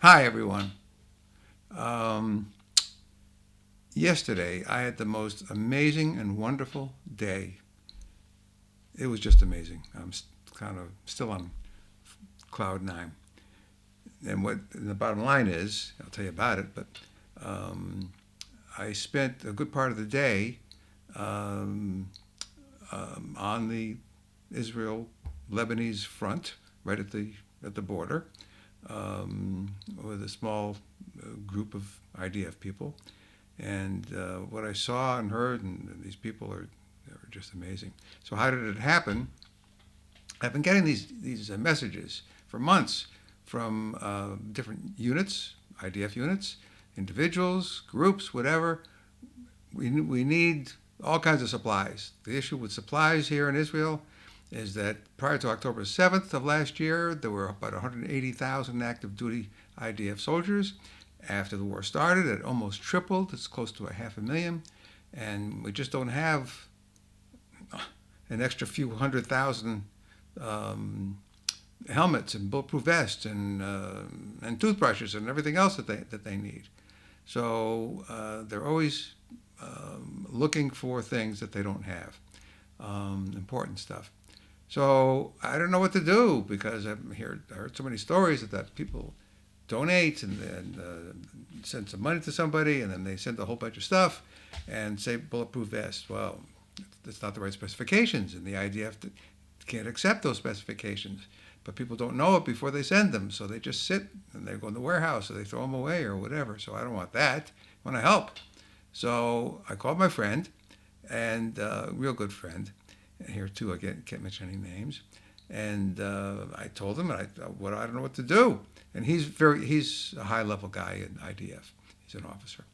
Hi, everyone. Um, Yesterday, I had the most amazing and wonderful day. It was just amazing. I'm kind of still on cloud nine. And the bottom line is, I'll tell you about it, but um, I spent a good part of the day um, on the Israel-Lebanese front, right at the border, with a small group of IDF people. And what I saw and heard, and these people they were just amazing. So how did it happen? I've been getting these messages for months from different units, IDF units, individuals, groups, whatever. We need all kinds of supplies. The issue with supplies here in Israel is that prior to October 7th of last year, there were about 180,000 active duty IDF soldiers. After the war started, it almost tripled. It's close to 500,000. And we just don't have an extra few 100,000 helmets and bulletproof vests and toothbrushes and everything else that they need. So they're always looking for things that they don't have, important stuff. So I don't know what to do because I heard so many stories that people donate and then send some money to somebody, and then they send a whole bunch of stuff and say bulletproof vest. Well, that's not the right specifications, and the IDF can't accept those specifications. But people don't know it before they send them, so they just sit and they go in the warehouse or they throw them away or whatever. So I don't want that. I want to help. So I called my friend, and a real good friend. And here too, I can't mention any names. And I told him, I don't know what to do. And he's a high level guy in IDF. He's an officer.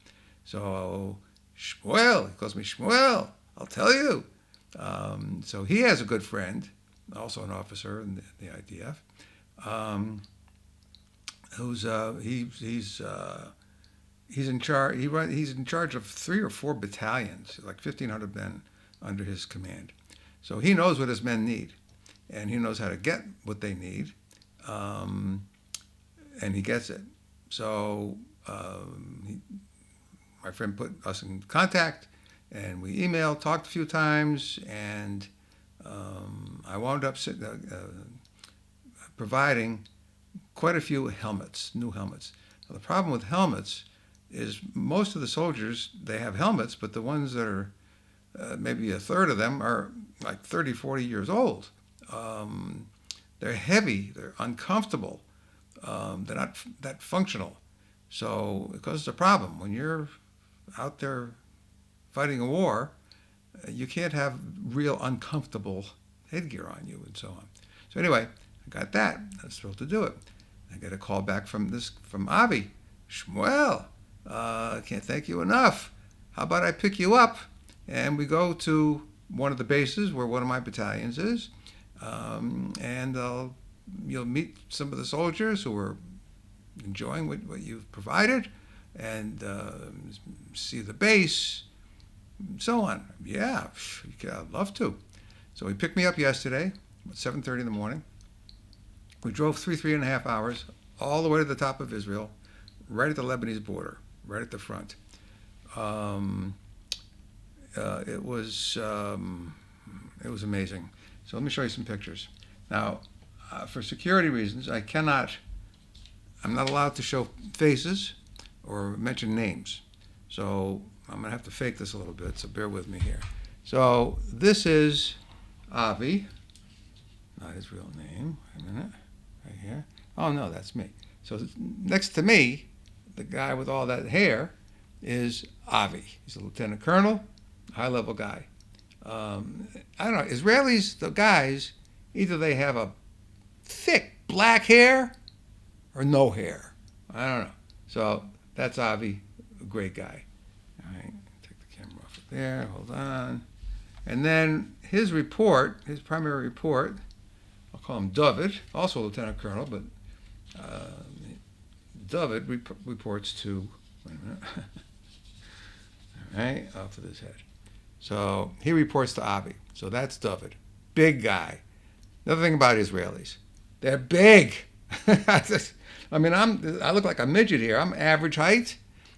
So Shmuel, he calls me Shmuel. I'll tell you. So he has a good friend, also an officer in the IDF, who's he's in charge. He's in charge of 3 or 4 battalions, like 1,500 men under his command. So he knows what his men need, and he knows how to get what they need, and he gets it. So my friend put us in contact, and we emailed, talked a few times, and I wound up providing quite a few helmets, new helmets. Now, the problem with helmets is most of the soldiers, they have helmets, but the ones that are maybe a third of them are like 30, 40 years old. They're heavy, they're uncomfortable, they're not that functional. So it causes a problem. When you're out there fighting a war, you can't have real uncomfortable headgear on you and so on. So anyway, I got that. I was thrilled to do it. I get a call back from Avi. Shmuel, I can't thank you enough. How about I pick you up and we go to one of the bases where one of my battalions is, and you'll meet some of the soldiers who are enjoying what you've provided, and see the base, and so on. Yeah, I'd love to. So he picked me up yesterday at 7:30 in the morning. We drove 3.5 hours all the way to the top of Israel, right at the Lebanese border, right at the front. It was amazing. So let me show you some pictures. Now, for security reasons, I'm not allowed to show faces or mention names. So I'm going to have to fake this a little bit, so bear with me here. So this is Avi, not his real name. Wait a minute, right here. Oh no, that's me. So next to me, the guy with all that hair is Avi. He's a lieutenant colonel, high-level guy. I don't know, Israelis, the guys, either they have a thick black hair or no hair. I don't know. So that's Avi, a great guy. All right, take the camera off of there, hold on. And then his primary report, I'll call him David, also a lieutenant colonel, but David reports to, wait a minute, all right, off of his head. So he reports to Avi. So that's David, big guy. Another thing about Israelis, they're big. I mean, I look like a midget here. I'm average height.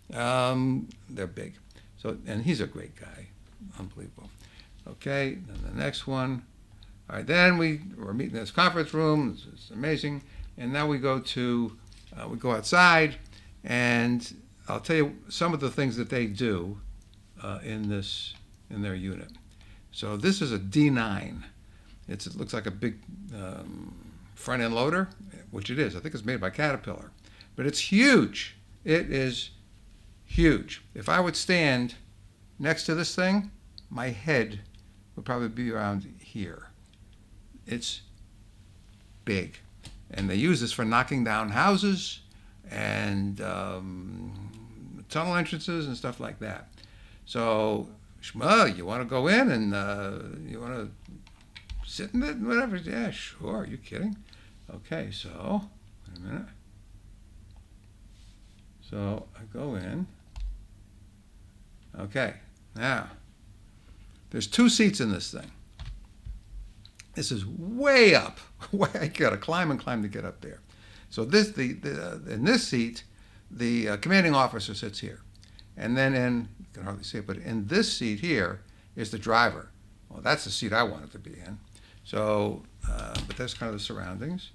They're big. So, and he's a great guy. Unbelievable. Okay, then the next one. All right, then we're meeting in this conference room. It's amazing. And now we go outside, and I'll tell you some of the things that they do in their unit. So this is a D9. It looks like a big front end loader, which it is. I think it's made by Caterpillar, but it's huge. It is huge. If I would stand next to this thing, my head would probably be around here. It's big. And they use this for knocking down houses and tunnel entrances and stuff like that. So, Shmuel, you want to go in and you want to sit in it and whatever? Yeah, sure. Are you kidding? Okay, so, wait a minute. So, I go in. Okay, now, there's 2 seats in this thing. This is way up. I got to climb to get up there. So in this seat, the commanding officer sits here. And then you can hardly see it, but in this seat here is the driver. Well, that's the seat I wanted to be in. So, but that's kind of the surroundings.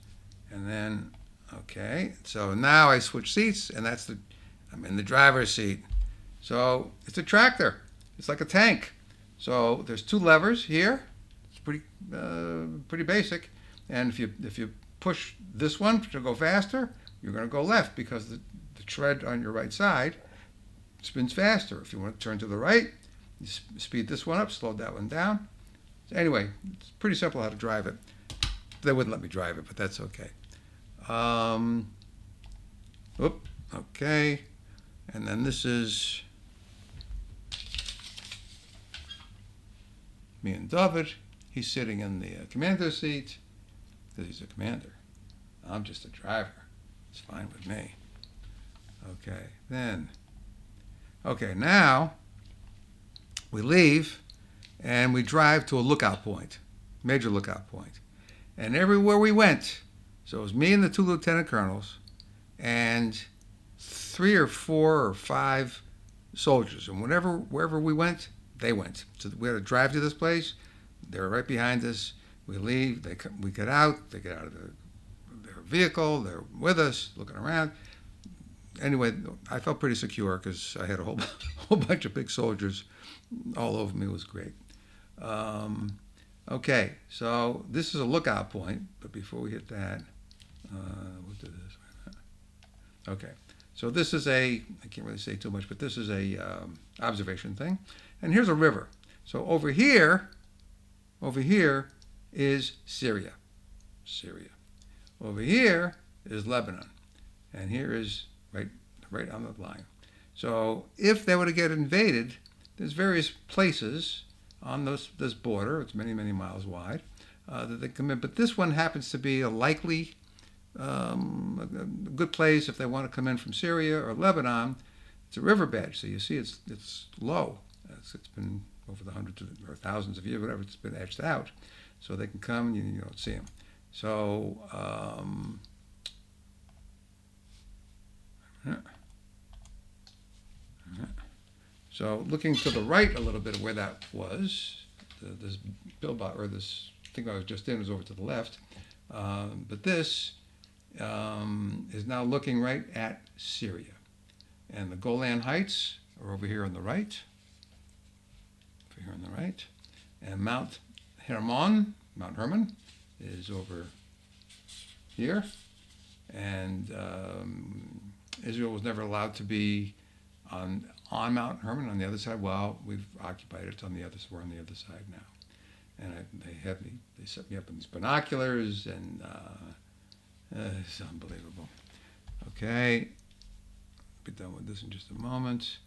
And then, okay, so now I switch seats, and I'm in the driver's seat. So it's a tractor. It's like a tank. So there's 2 levers here. It's pretty basic. And if you push this one to go faster, you're going to go left because the tread on your right side spins faster. If you want to turn to the right, you speed this one up, slow that one down. Anyway, it's pretty simple how to drive it. They wouldn't let me drive it, but that's okay. Okay. And then this is me and David. He's sitting in the commander's seat because he's a commander. I'm just a driver. It's fine with me. Okay, now we leave and we drive to a lookout point, major lookout point. And everywhere we went, so it was me and the 2 lieutenant colonels and 3 or 4 or 5 soldiers. And wherever we went, they went. So we had to drive to this place. They were right behind us. We leave. We get out. They get out of their vehicle. They're with us, looking around. Anyway, I felt pretty secure because I had a whole bunch of big soldiers all over me. It was great. Okay, so this is a lookout point. But before we hit that, we'll do this. Okay, so this is I can't really say too much, but this is a observation thing. And here's a river. So over here is Syria. Over here is Lebanon. And here is right on the line. So if they were to get invaded, there's various places on this border. It's many, many miles wide that they come in. But this one happens to be a likely, a good place if they want to come in from Syria or Lebanon. It's a riverbed, so you see it's low. It's been over the hundreds or thousands of years, whatever, it's been etched out. So they can come and you don't see them. So, so looking to the right a little bit of where that was, this billboard or this thing I was just in was over to the left. But this is now looking right at Syria. And the Golan Heights are over here on the right. And Mount Hermon is over here. And Israel was never allowed to be on Mount Hermon on the other side. Well, we've occupied it on the other. We're on the other side now. And they set me up in these binoculars, and it's unbelievable. Okay, be done with this in just a moment.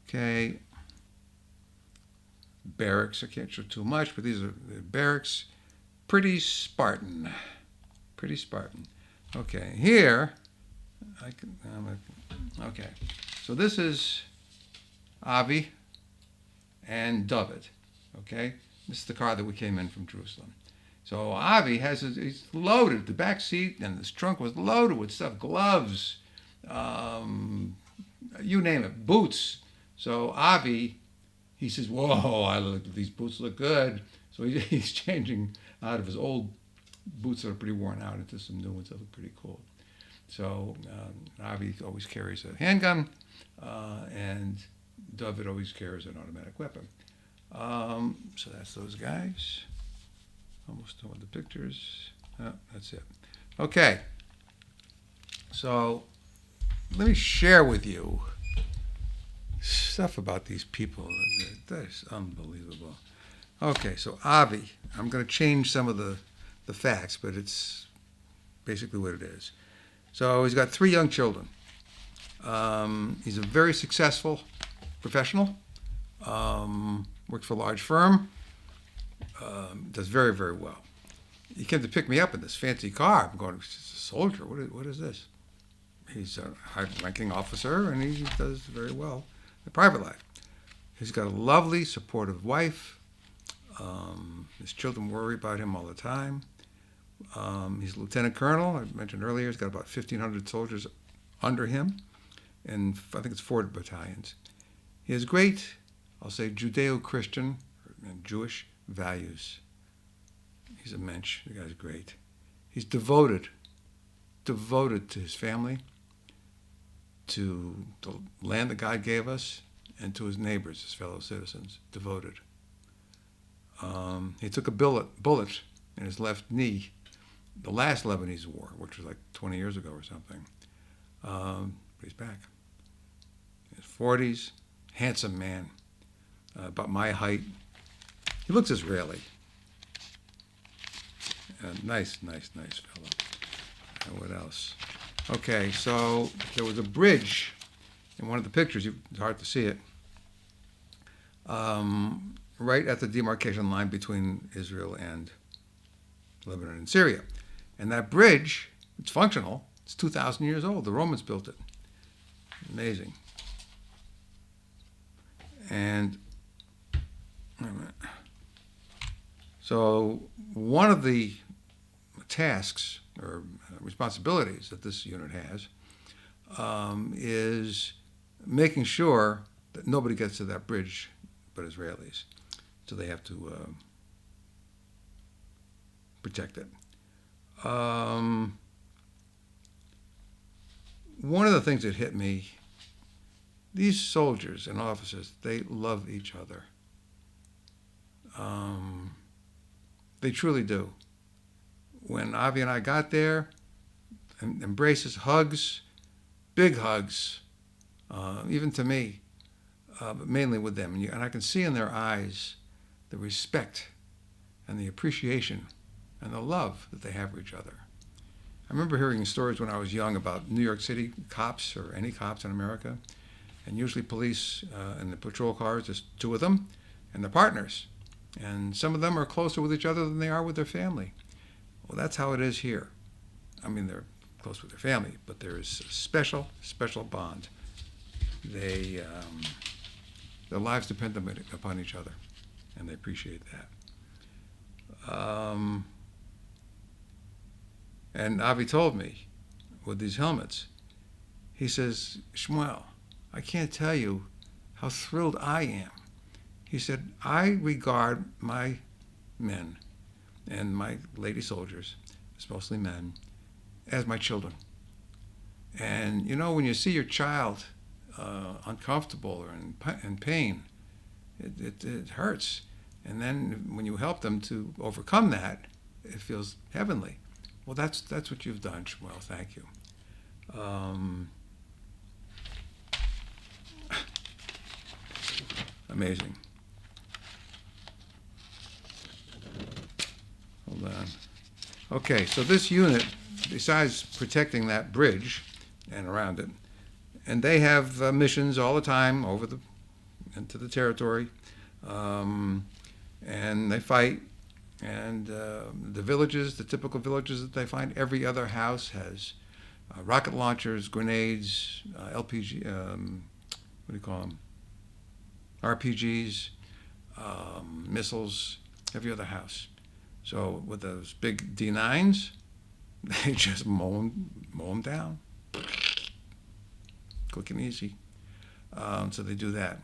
Okay. Barracks, I can't show too much, but these are the barracks. Pretty Spartan. Okay, here, okay, so this is Avi and David, okay? This is the car that we came in from Jerusalem. So Avi he's loaded. The back seat and his trunk was loaded with stuff, gloves, um, you name it, boots. So Avi, he says, "Whoa, these boots look good." So he's changing out of his old boots that are pretty worn out into some new ones that look pretty cool. So Avi always carries a handgun, and David always carries an automatic weapon. So that's those guys. Almost done with the pictures. Oh, that's it. Okay. So let me share with you stuff about these people. That's unbelievable. Okay, so Avi, I'm going to change some of the facts, but it's basically what it is. So he's got 3 young children. He's a very successful professional. Works for a large firm. Does very, very well. He came to pick me up in this fancy car. I'm going, he's a soldier. What is this? He's a high-ranking officer, and he does very well in private life. He's got a lovely, supportive wife. His children worry about him all the time. He's a lieutenant colonel. I mentioned earlier he's got about 1,500 soldiers under him, and I think it's 4 battalions. He has great, I'll say, Judeo-Christian and Jewish values. He's a mensch. The guy's great. He's devoted to his family, to the land that God gave us, and to his neighbors, his fellow citizens. Devoted. He took a bullet in his left knee the last Lebanese war, which was like 20 years ago or something. But he's back. In his 40s, handsome man, about my height. He looks Israeli. Nice fellow. And what else? Okay, so there was a bridge in one of the pictures. It's hard to see it. Right at the demarcation line between Israel and Lebanon and Syria. And that bridge, it's functional. It's 2,000 years old. The Romans built it. Amazing. And wait a minute. So one of the tasks or responsibilities that this unit has is making sure that nobody gets to that bridge but Israelis. So they have to protect it. One of the things that hit me, these soldiers and officers, they love each other. They truly do. When Avi and I got there, embraces, hugs, big hugs, even to me, but mainly with them. And I can see in their eyes the respect and the appreciation and the love that they have for each other. I remember hearing stories when I was young about New York City cops or any cops in America, and usually police in the patrol cars, there's 2 of them, and they're partners. And some of them are closer with each other than they are with their family. Well, that's how it is here. I mean, they're close with their family, but there is a special bond. Their lives depend upon each other, and they appreciate that. And Avi told me, with these helmets, he says, Shmuel, I can't tell you how thrilled I am. He said, I regard my men and my lady soldiers, it's mostly men, as my children. And you know, when you see your child uncomfortable or in pain, it hurts. And then when you help them to overcome that, it feels heavenly. Well, that's what you've done, Shmuel. Thank you. Amazing. Hold on. Okay, so this unit, besides protecting that bridge and around it, and they have missions all the time into the territory, and they fight. And the villages, the typical villages that they find, every other house has rocket launchers, grenades, LPG, what do you call them? RPGs, missiles, every other house. So with those big D9s, they just mow them down, quick and easy. So they do that.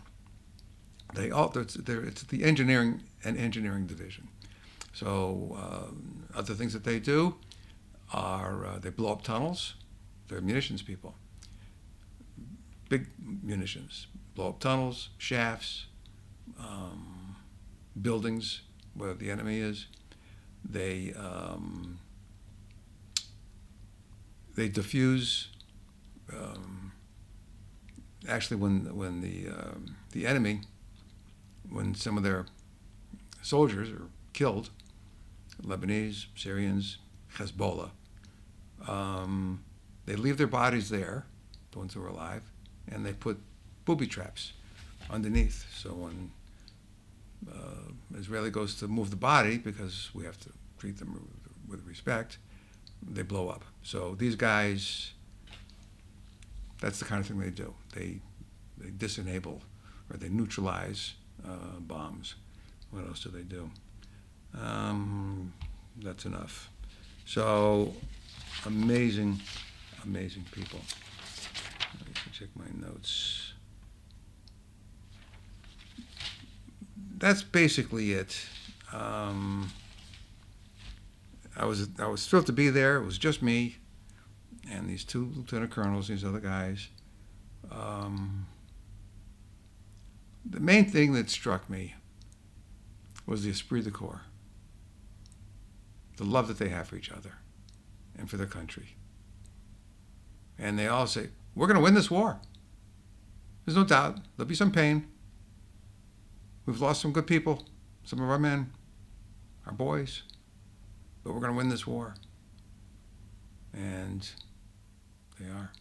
It's the engineering division. So other things that they do are they blow up tunnels. They're munitions people. Big munitions. Blow up tunnels, shafts, buildings where the enemy is. They defuse. Actually, when the enemy, when some of their soldiers are killed, Lebanese, Syrians, Hezbollah, they leave their bodies there, the ones who are alive, and they put booby traps underneath. So when Israeli goes to move the body, because we have to treat them with respect, they blow up. So these guys, that's the kind of thing they do. They disenable or they neutralize bombs. What else do they do? That's enough. So amazing people. Let me check my notes. That's basically it. I was thrilled to be there. It was just me and these two lieutenant colonels, these other guys. The main thing that struck me was the esprit de corps, the love that they have for each other and for their country. And they all say, we're going to win this war. There's no doubt. There'll be some pain. We've lost some good people, some of our men, our boys, but we're going to win this war. And they are.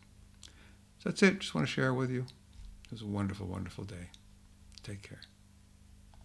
So that's it. Just want to share with you. It was a wonderful, wonderful day. Take care.